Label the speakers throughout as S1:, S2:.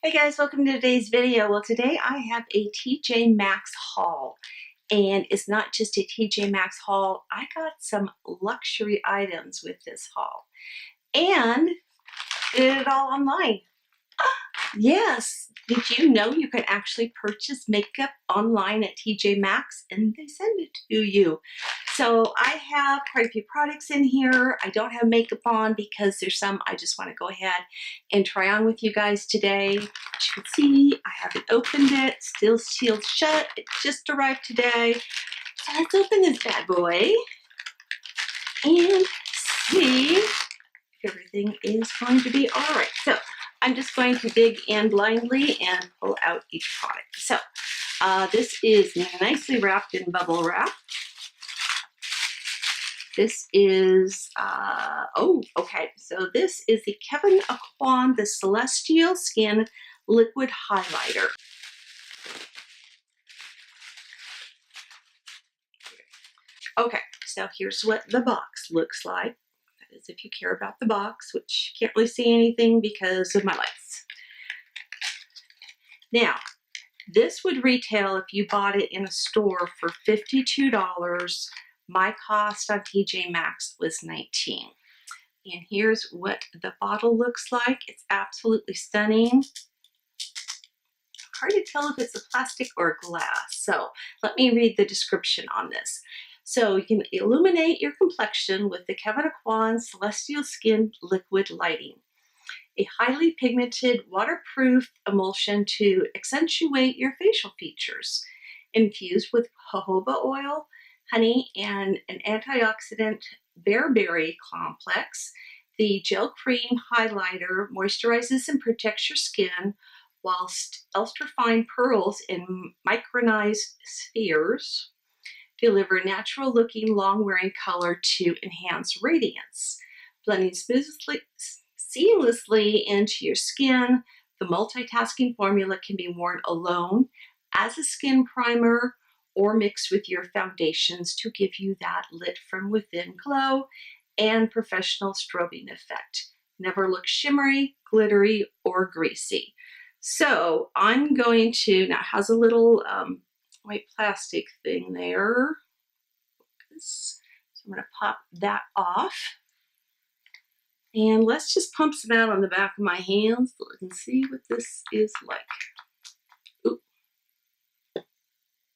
S1: Hey guys, welcome to today's video. Well, today I have a TJ Maxx haul, and it's not just a TJ Maxx haul. I got some luxury items with this haul and did it all online. Yes, did you know you can actually purchase makeup online at TJ Maxx and they send it to you? So I have quite a few products in here. I don't have makeup on because there's some I just want to go ahead and try on with you guys today. As you can see, I haven't opened it, still sealed shut. It just arrived today. So let's open this bad boy and see if everything is going to be all right. So I'm just going to dig in blindly and pull out each product. So this is nicely wrapped in bubble wrap. This is, okay. So this is the Kevyn Aucoin, the Celestial Skin Liquid Highlighter. Okay, so here's what the box looks like. That is if you care about the box, which you can't really see anything because of my lights. Now, this would retail if you bought it in a store for $52. My cost on TJ Maxx was $19. And here's what the bottle looks like. It's absolutely stunning. Hard to tell if it's a plastic or glass. So let me read the description on this. So you can illuminate your complexion with the Kevyn Aucoin Celestial Skin Liquid Lighting. A highly pigmented, waterproof emulsion to accentuate your facial features. Infused with jojoba oil, honey, and an antioxidant bearberry complex, the gel cream highlighter moisturizes and protects your skin, whilst ultra-fine pearls in micronized spheres deliver natural-looking, long-wearing color to enhance radiance. Blending seamlessly into your skin, the multitasking formula can be worn alone, as a skin primer, or mixed with your foundations to give you that lit from within glow and professional strobing effect. Never look shimmery, glittery, or greasy. So I'm going to, now it has a little white plastic thing there. So I'm going to pop that off. And let's just pump some out on the back of my hands so I can see what this is like. Ooh.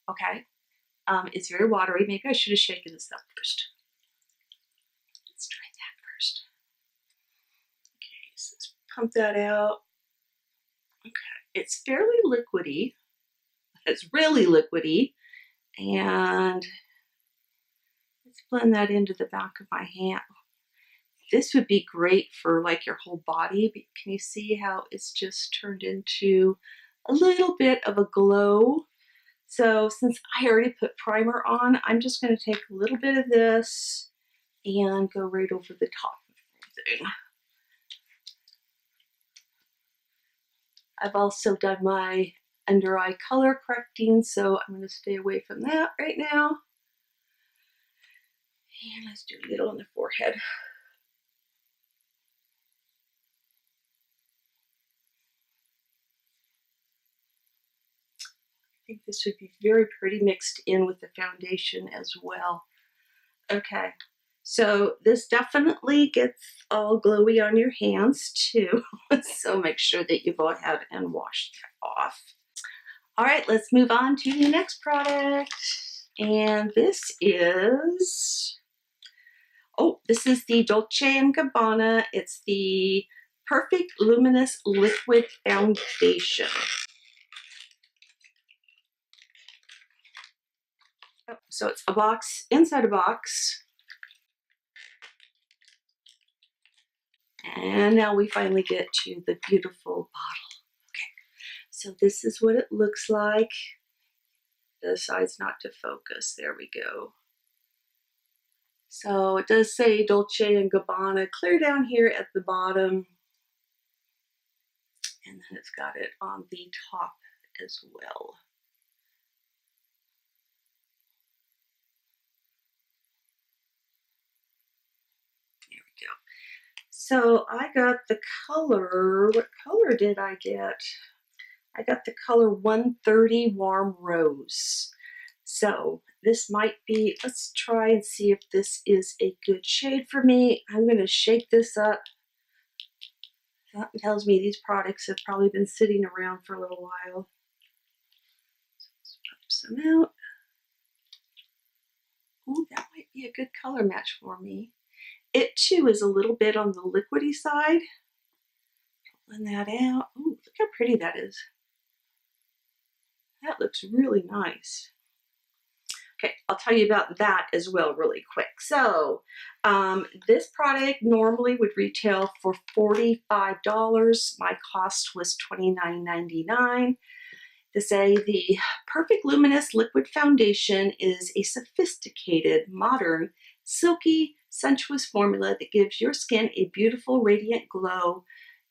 S1: Okay. It's very watery. Maybe I should have shaken this up first. Let's try that first. Okay, so let's pump that out. Okay, it's fairly liquidy. It's really liquidy. And let's blend that into the back of my hand. This would be great for like your whole body. Can you see how it's just turned into a little bit of a glow? So since I already put primer on, I'm just going to take a little bit of this and go right over the top of everything. I've also done my under eye color correcting, so I'm going to stay away from that right now. And let's do a little on the forehead. I think this would be very pretty mixed in with the foundation as well. Okay, so this definitely gets all glowy on your hands too. So make sure that you go ahead and wash that off. All right, let's move on to the next product. And this is, this is the Dolce & Gabbana. It's the Perfect Luminous Liquid Foundation. So it's a box inside a box. And now we finally get to the beautiful bottle. Okay, so this is what it looks like. Decides not to focus. There we go. So it does say Dolce & Gabbana clear down here at the bottom. And then it's got it on the top as well. So I got the color, what color did I get? I got the color 130 Warm Rose. So this might be, let's try and see if this is a good shade for me. I'm going to shake this up. That tells me these products have probably been sitting around for a little while. Let's pop some out. Ooh, that might be a good color match for me. It too is a little bit on the liquidy side. Blend that out. Ooh, look how pretty that is. That looks really nice. Okay, I'll tell you about that as well really quick. So this product normally would retail for $45. My cost was $29.99. To say the Perfect Luminous Liquid Foundation is a sophisticated, modern, silky, sensuous formula that gives your skin a beautiful, radiant glow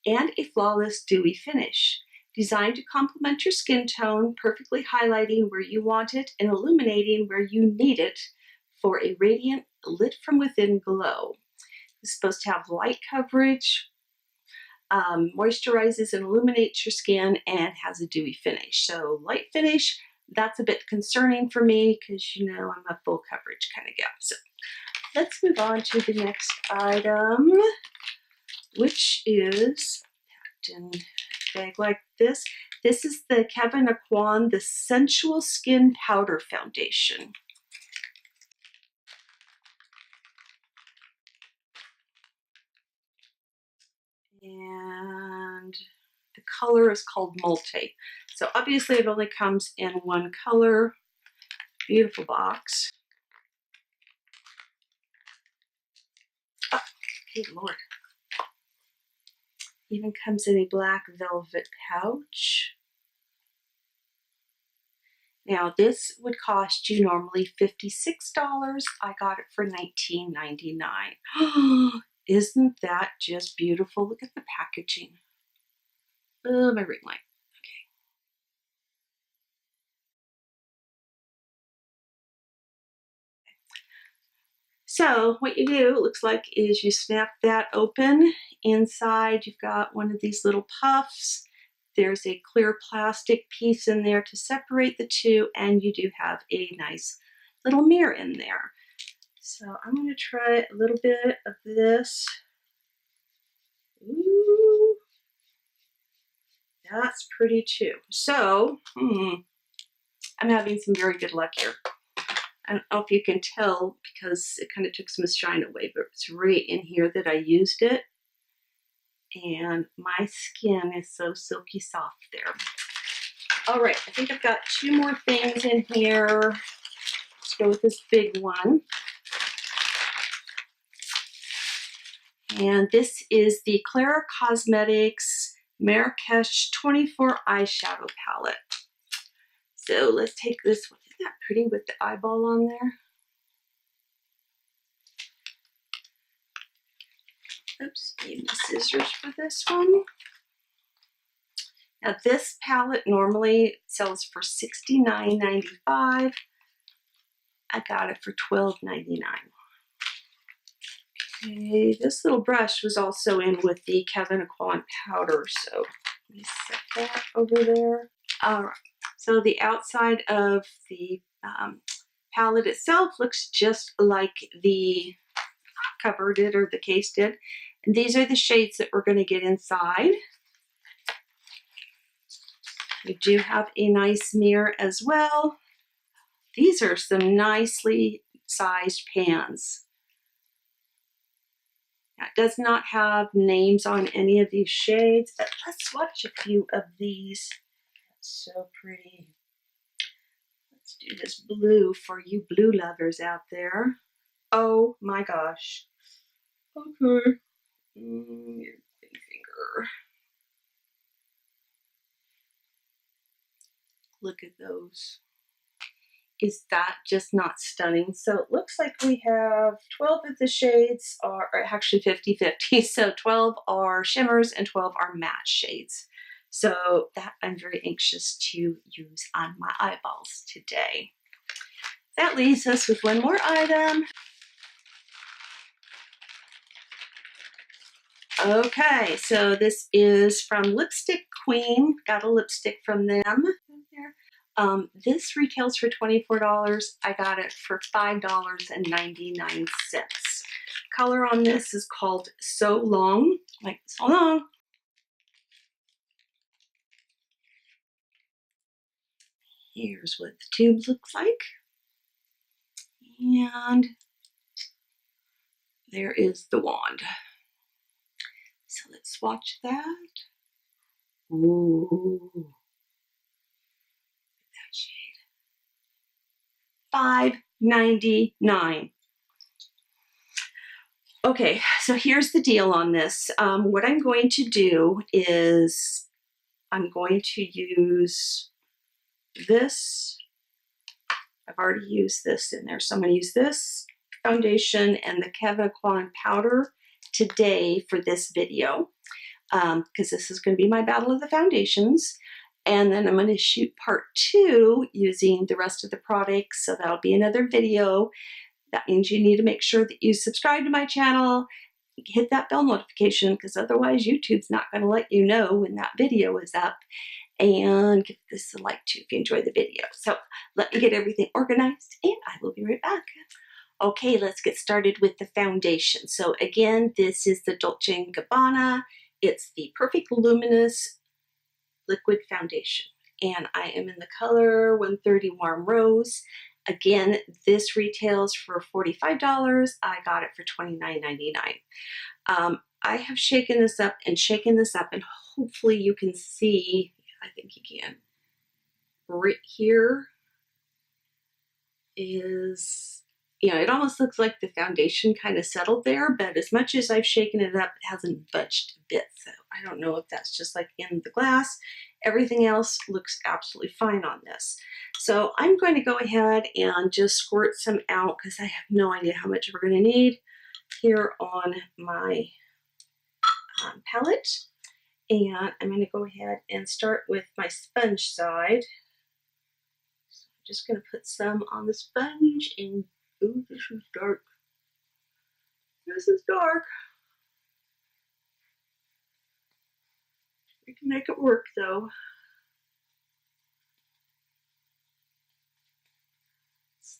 S1: and a flawless, dewy finish. Designed to complement your skin tone, perfectly highlighting where you want it and illuminating where you need it for a radiant, lit from within glow. It's supposed to have light coverage, moisturizes and illuminates your skin, and has a dewy finish. So light finish, that's a bit concerning for me because, you know, I'm a full coverage kind of gal. So let's move on to the next item, which is packed in a bag like this. This is the Kevyn Aucoin, the Sensual Skin Powder Foundation. And the color is called Multi. So obviously it only comes in one color. Beautiful box. Oh, good Lord. Even comes in a black velvet pouch. Now this would cost you normally $56. I got it for $19.99. Isn't that just beautiful? Look at the packaging. Oh, my ring light. Okay. So what you do, it looks like, is you snap that open. Inside you've got one of these little puffs. There's a clear plastic piece in there to separate the two, and you do have a nice little mirror in there. So I'm going to try a little bit of this. Ooh, that's pretty too. So I'm having some very good luck here. I don't know if you can tell because it kind of took some shine away, but it's right in here that I used it. And my skin is so silky soft there. All right, I think I've got two more things in here. Let's go with this big one. And this is the KLARA Cosmetics Marrakesh 24 Eyeshadow Palette. So let's take this one. Isn't that pretty with the eyeball on there? Oops, need the scissors for this one. Now this palette normally sells for $69.95. I got it for $12.99. Okay, this little brush was also in with the Kevyn Aucoin powder, so let me set that over there. All right, so the outside of the palette itself looks just like the cover did or the case did. And these are the shades that we're going to get inside. We do have a nice mirror as well. These are some nicely sized pans. Now, it does not have names on any of these shades, but let's swatch a few of these. That's so pretty. Let's do this blue for you blue lovers out there. Oh my gosh. Okay. Your finger. Look at those. Is that just not stunning? So it looks like we have 12 of the shades are actually 50-50. So 12 are shimmers and 12 are matte shades. So that I'm very anxious to use on my eyeballs today. That leaves us with one more item. Okay, so this is from Lipstick Queen. Got a lipstick from them. This retails for $24. I got it for $5.99. Color on this is called So Long, like so long. Here's what the tube looks like. And there is the wand. So let's swatch that. Ooh, that shade. $5.99. Okay, so here's the deal on this. What I'm going to do is I'm going to use this. I've already used this in there. So I'm going to use this foundation and the Kevin Kwan powder today for this video because this is going to be my battle of the foundations. And then I'm going to shoot part 2 using the rest of the products. So that'll be another video. That means you need to make sure that you subscribe to my channel, hit that bell notification, because otherwise YouTube's not going to let you know when that video is up. And give this a like too if you enjoy the video. So let me get everything organized and I will be right back. Okay, let's get started with the foundation. So again, this is the Dolce & Gabbana. It's the Perfect Luminous Liquid Foundation. And I am in the color 130 Warm Rose. Again, this retails for $45. I got it for $29.99. I have shaken this up, and hopefully you can see, I think you can, right here is, you know, it almost looks like the foundation kind of settled there, but as much as I've shaken it up, it hasn't budged a bit. So I don't know if that's just like in the glass. Everything else looks absolutely fine on this. So I'm going to go ahead and just squirt some out because I have no idea how much we're going to need here on my palette. And I'm going to go ahead and start with my sponge side. So I'm just going to put some on the sponge and, ooh, this is dark. This is dark. We can make it work though.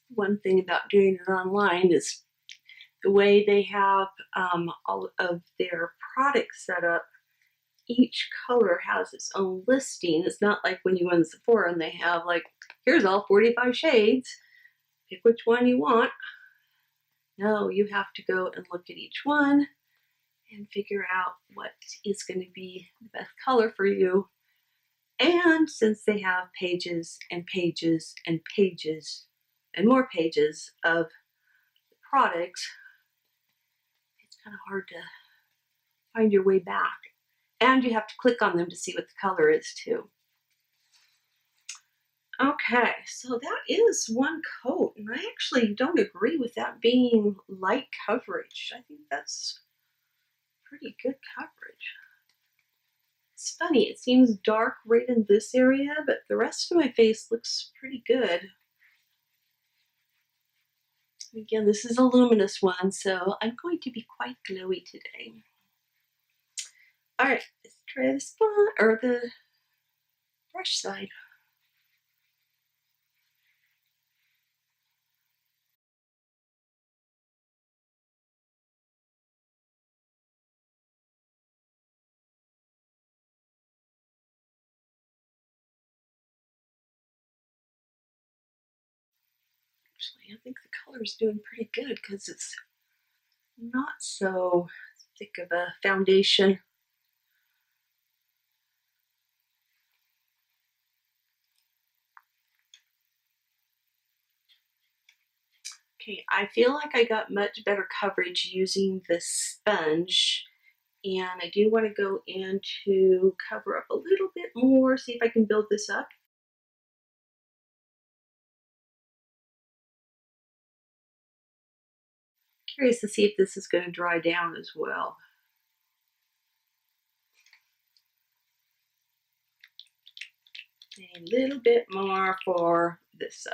S1: One thing about doing it online is the way they have all of their products set up. Each color has its own listing. It's not like when you go in Sephora and they have like, here's all 45 shades. Pick which one you want. No, you have to go and look at each one and figure out what is going to be the best color for you. And since they have pages and pages and pages and more pages of the products, it's kind of hard to find your way back. And you have to click on them to see what the color is too. Okay, so that is one coat, and I actually don't agree with that being light coverage. I think that's pretty good coverage. It's funny, it seems dark right in this area, but the rest of my face looks pretty good. Again, this is a luminous one, so I'm going to be quite glowy today. All right, let's try the spot or the brush side. Actually, I think the color is doing pretty good because it's not so thick of a foundation. Okay, I feel like I got much better coverage using this sponge, and I do want to go in to cover up a little bit more, see if I can build this up. Curious to see if this is going to dry down as well. A little bit more for this side.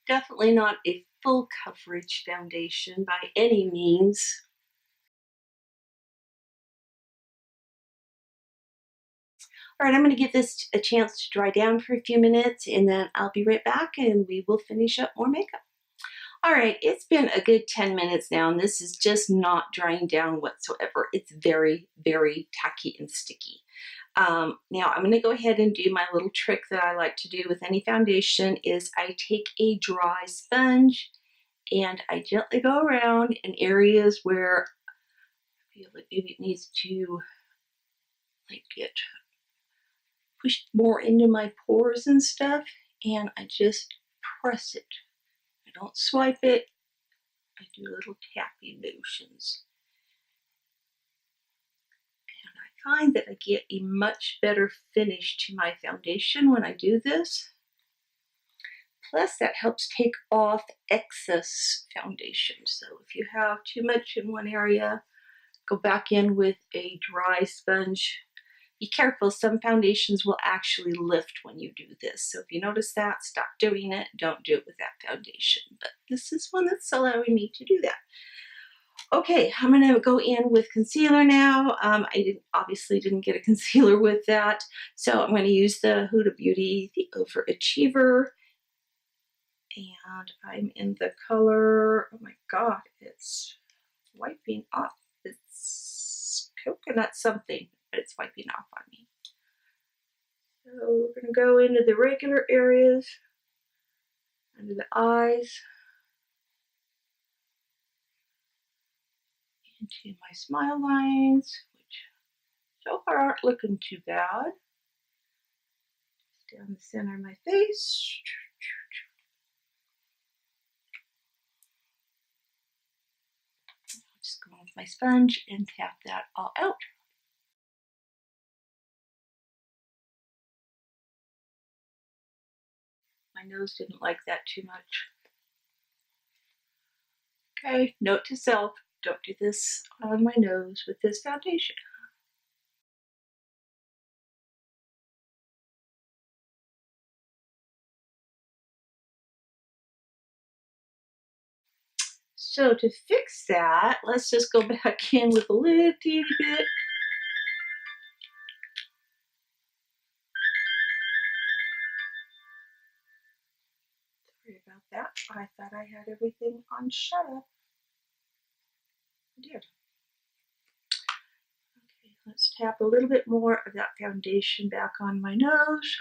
S1: Definitely not a full coverage foundation by any means. All right, I'm going to give this a chance to dry down for a few minutes, and then I'll be right back and we will finish up more makeup. All right, it's been a good 10 minutes now, and this is just not drying down whatsoever. It's very, very tacky and sticky. Now I'm going to go ahead and do my little trick that I like to do with any foundation is I take a dry sponge and I gently go around in areas where I feel like maybe it needs to like get pushed more into my pores and stuff, and I just press it. I don't swipe it. I do little tappy motions. And I find that I get a much better finish to my foundation when I do this. Plus, that helps take off excess foundation. So if you have too much in one area, go back in with a dry sponge. Be careful, some foundations will actually lift when you do this. So if you notice that, stop doing it. Don't do it with that foundation. But this is one that's allowing me to do that. Okay, I'm going to go in with concealer now. I obviously didn't get a concealer with that. So I'm going to use the Huda Beauty, the Overachiever. And I'm in the color, oh my God, it's wiping off. It's coconut something, but it's wiping off on me. So we're going to go into the regular areas, under the eyes, into my smile lines, which so far aren't looking too bad. Down the center of my face. Just go with my sponge and tap that all out. My nose didn't like that too much. Okay, note to self, don't do this on my nose with this foundation. So to fix that, let's just go back in with a little teeny bit. Sorry about that. I thought I had everything on shut up. I did. Okay, let's tap a little bit more of that foundation back on my nose.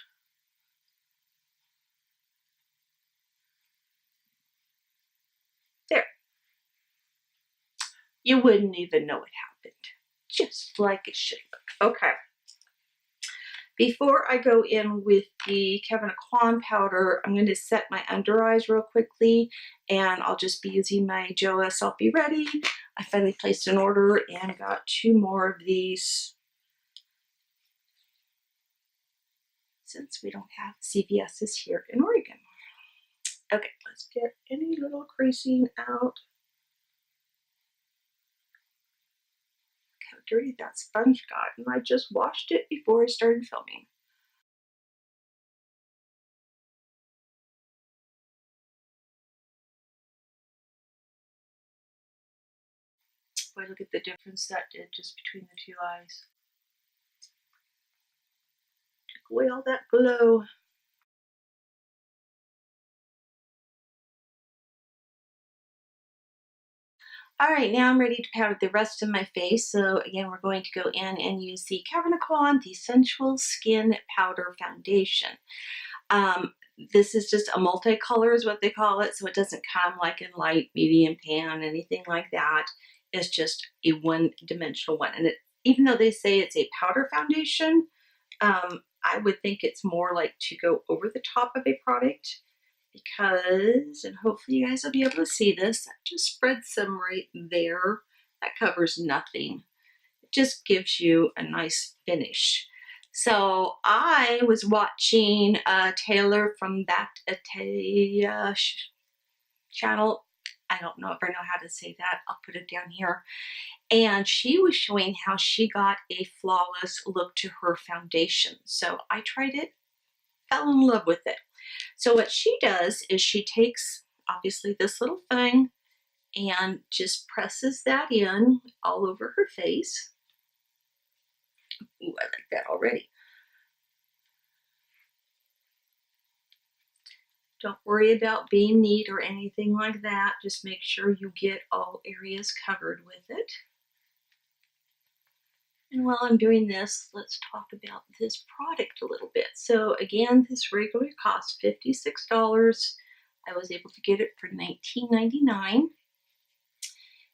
S1: There. You wouldn't even know it happened. Just like it should look. Okay. Before I go in with the Kevyn Aucoin powder, I'm going to set my under eyes real quickly, and I'll just be using my Joe SLP Ready. I finally placed an order and got 2 more of these since we don't have CVS's here in Oregon. Okay, let's get any little creasing out. How dirty that sponge got, and I just washed it before I started filming. Boy, look at the difference that did just between the 2 eyes. Took away all that glow. All right, now I'm ready to powder the rest of my face. So again, we're going to go in and use the Kevyn Aucoin, the Sensual Skin Powder Foundation. This is just a multicolor is what they call it. So it doesn't come like in light, medium, pan, anything like that. It's just a one-dimensional one. And even though they say it's a powder foundation, I would think it's more like to go over the top of a product. Because, and hopefully you guys will be able to see this, just spread some right there. That covers nothing. It just gives you a nice finish. So I was watching Taylor from that channel. I don't know if I know how to say that. I'll put it down here. And she was showing how she got a flawless look to her foundation. So I tried it, fell in love with it. So what she does is she takes, obviously, this little thing and just presses that in all over her face. Ooh, I like that already. Don't worry about being neat or anything like that. Just make sure you get all areas covered with it. And while I'm doing this, let's talk about this product a little bit. So again, this regularly costs $56. I was able to get it for $19.99.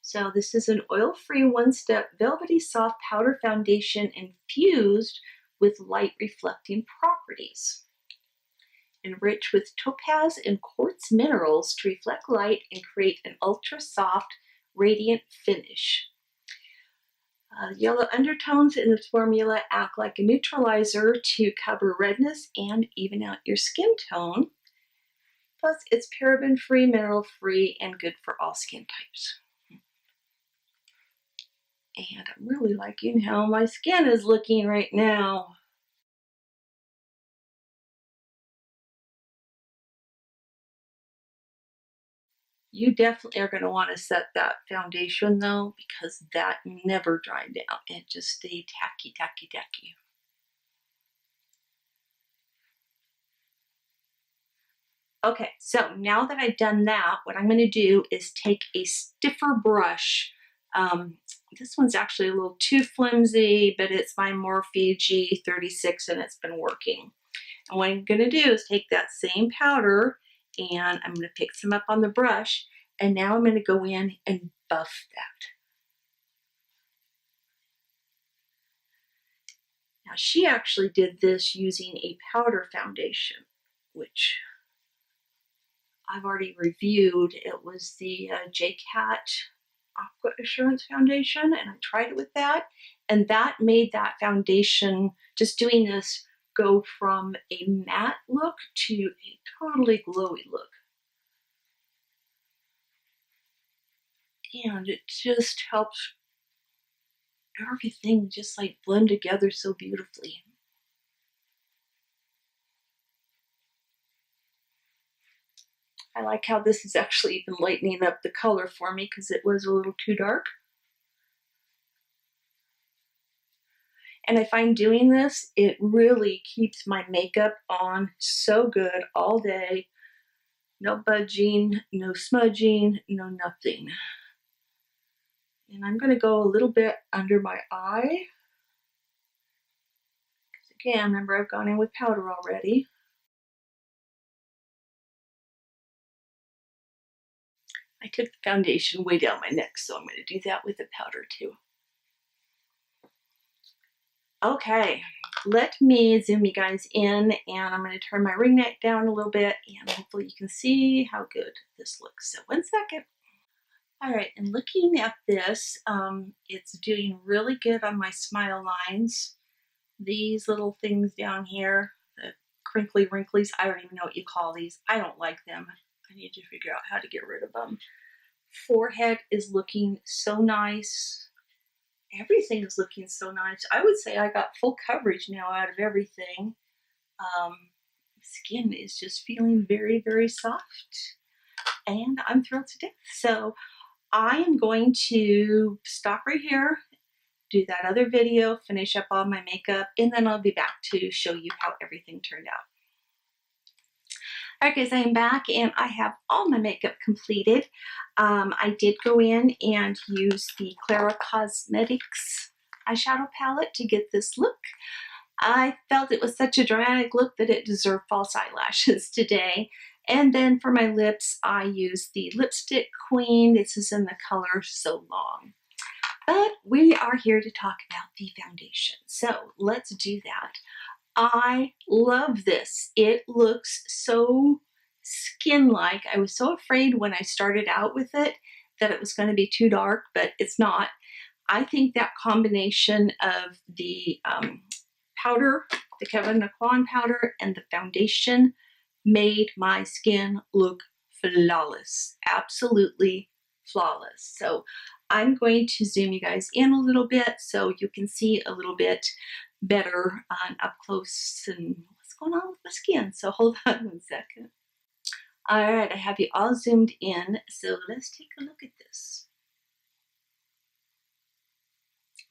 S1: So this is an oil-free one-step velvety soft powder foundation infused with light reflecting properties. Enriched with topaz and quartz minerals to reflect light and create an ultra-soft, radiant finish. Yellow undertones in this formula act like a neutralizer to cover redness and even out your skin tone. Plus, it's paraben-free, mineral-free, and good for all skin types. And I'm really liking how my skin is looking right now. You definitely are going to want to set that foundation though, because that never dried down. It just stayed tacky, tacky, tacky. Okay, so now that I've done that, what I'm going to do is take a stiffer brush. This one's actually a little too flimsy, but it's my Morphe G36 and it's been working. And what I'm going to do is take that same powder and I'm going to pick some up on the brush, and now I'm going to go in and buff that. Now she actually did this using a powder foundation, which I've already reviewed. It was the JCat Aqua Assurance Foundation, and I tried it with that, and that made that foundation, just doing this, go from a matte look to a totally glowy look. And it just helps everything just like blend together so beautifully. I like how this is actually even lightening up the color for me because it was a little too dark. And I find doing this, it really keeps my makeup on so good all day. No budging, no smudging, no nothing. And I'm going to go a little bit under my eye. Because again, remember I've gone in with powder already. I took the foundation way down my neck, so I'm going to do that with the powder too. Okay, let me zoom you guys in, and I'm going to turn my ring neck down a little bit, and hopefully you can see how good this looks. So 1 second. All right, and looking at this, it's doing really good on my smile lines. These little things down here, the crinkly wrinklies, I don't even know what you call these. I don't like them. I need to figure out how to get rid of them. Forehead is looking so nice. Everything is looking so nice. I would say I got full coverage now out of everything. Skin is just feeling very, very soft. And I'm thrilled to death. So I am going to stop right here, do that other video, finish up all my makeup, and then I'll be back to show you how everything turned out. Alright guys, I am back and I have all my makeup completed. I did go in and use the KLARA Cosmetics eyeshadow palette to get this look. I felt it was such a dramatic look that it deserved false eyelashes today. And then for my lips, I used the Lipstick Queen. This is in the color So Long. But we are here to talk about the foundation. So let's do that. I love this. It looks so skin-like. I was so afraid when I started out with it that it was going to be too dark, but it's not. I think that combination of the powder, the Kevin Aquan powder, and the foundation made my skin look flawless. Absolutely flawless. So I'm going to zoom you guys in a little bit so you can see a little bit better up close and what's going on with my skin. So hold on one second. All right, I have you all zoomed in. So let's take a look at this.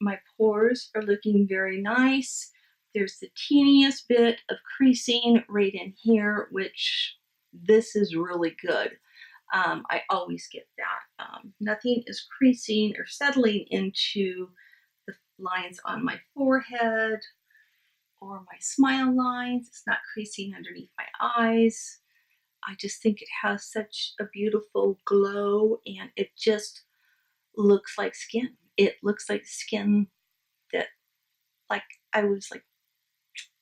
S1: My pores are looking very nice. There's the teeniest bit of creasing right in here, which this is really good. I always get that. Nothing is creasing or settling into the lines on my forehead or my smile lines. It's not creasing underneath my eyes. I just think it has such a beautiful glow, and it just looks like skin. It looks like skin that, like, I was like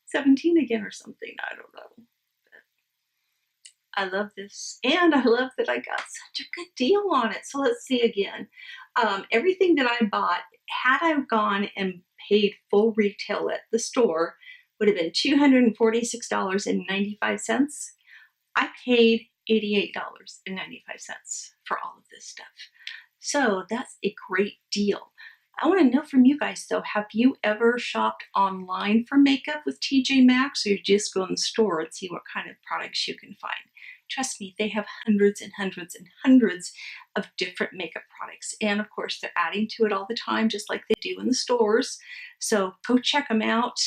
S1: 17 again or something. I don't know. I love this, and I love that I got such a good deal on it. So let's see again. Everything that I bought, had I gone and paid full retail at the store, would have been $246.95. I paid $88.95 for all of this stuff. So that's a great deal. I want to know from you guys though, have you ever shopped online for makeup with TJ Maxx, or you just go in the store and see what kind of products you can find? Trust me, they have hundreds and hundreds and hundreds of different makeup products. And of course, they're adding to it all the time, just like they do in the stores. So go check them out.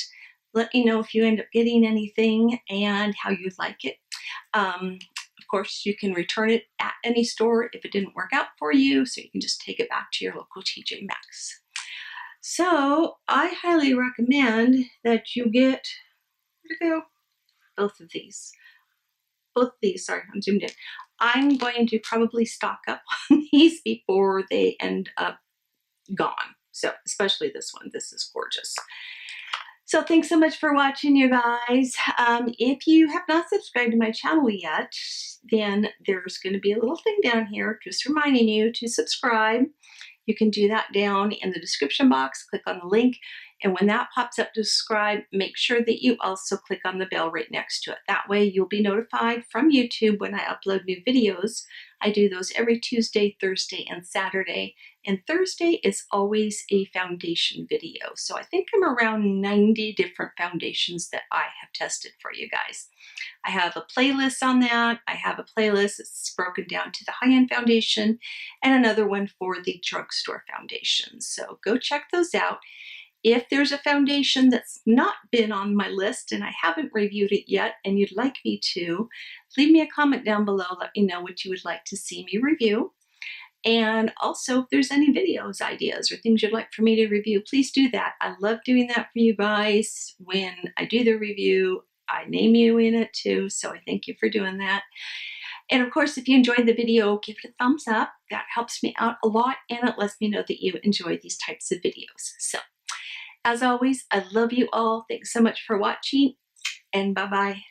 S1: Let me know if you end up getting anything and how you like it. Of course, you can return it at any store if it didn't work out for you, so you can just take it back to your local TJ Maxx. So I highly recommend that you get, where'd it go? Both of these. Sorry, I'm zoomed in. I'm going to probably stock up on these before they end up gone. So especially this one. This is gorgeous. So thanks so much for watching, you guys. If you have not subscribed to my channel yet, then there's going to be a little thing down here just reminding you to subscribe. You can do that down in the description box. Click on the link, and when that pops up to subscribe, make sure that you also click on the bell right next to it. That way you'll be notified from YouTube when I upload new videos. I do those every Tuesday, Thursday, and Saturday. And Thursday is always a foundation video. So I think I'm around 90 different foundations that I have tested for you guys. I have a playlist on that. I have a playlist that's broken down to the high-end foundation and another one for the drugstore foundation. So go check those out. If there's a foundation that's not been on my list and I haven't reviewed it yet and you'd like me to, leave me a comment down below. Let me know what you would like to see me review. And also, if there's any videos, ideas, or things you'd like for me to review, please do that. I love doing that for you guys. When I do the review, I name you in it too, so I thank you for doing that. And of course, if you enjoyed the video, give it a thumbs up. That helps me out a lot, and it lets me know that you enjoy these types of videos. So, as always, I love you all. Thanks so much for watching, and bye-bye.